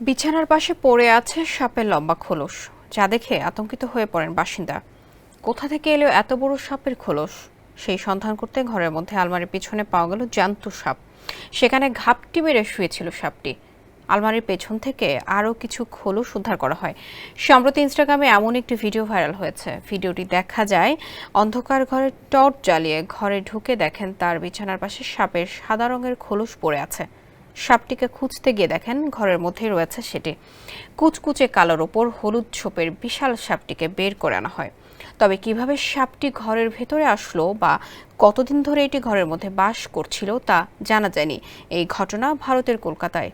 বিছানার পাশে পড়ে আছে সাপের লম্বা খোলস, যা দেখে আতঙ্কিত হয়ে পড়েন বাসিন্দা। কোথা থেকে এলো এত বড় সাপের খোলস? সেই সন্ধান করতে ঘরের মধ্যে আলমারির পিছনে পাওয়া গেল জ্যান্ত সাপ। সেখানে ঘাপটি মেরে শুয়েছিল সাপটি। আলমারির পেছন থেকে আরও কিছু খোলস উদ্ধার করা হয়। সম্প্রতি ইনস্টাগ্রামে এমন একটি ভিডিও ভাইরাল হয়েছে। ভিডিওটি দেখা যায়, অন্ধকার ঘরে টর্চ জ্বালিয়ে ঘরে ঢুকে দেখেন তার বিছানার পাশে সাপের সাদা রঙের খোলস পড়ে আছে। সাপটিকে খুঁজতে গিয়ে দেখেন ঘরের মধ্যেই রয়েছে সেটি। কুচকুচে কালোর ওপর হলুদ ছোপের বিশাল সাপটিকে বের করে আনা হয়। তবে কিভাবে সাপটি ঘরের ভেতরে আসলো বা কতদিন ধরে এটি ঘরের মধ্যে বাস করছিল তা জানা যায়নি। এই ঘটনা ভারতের কলকাতায়।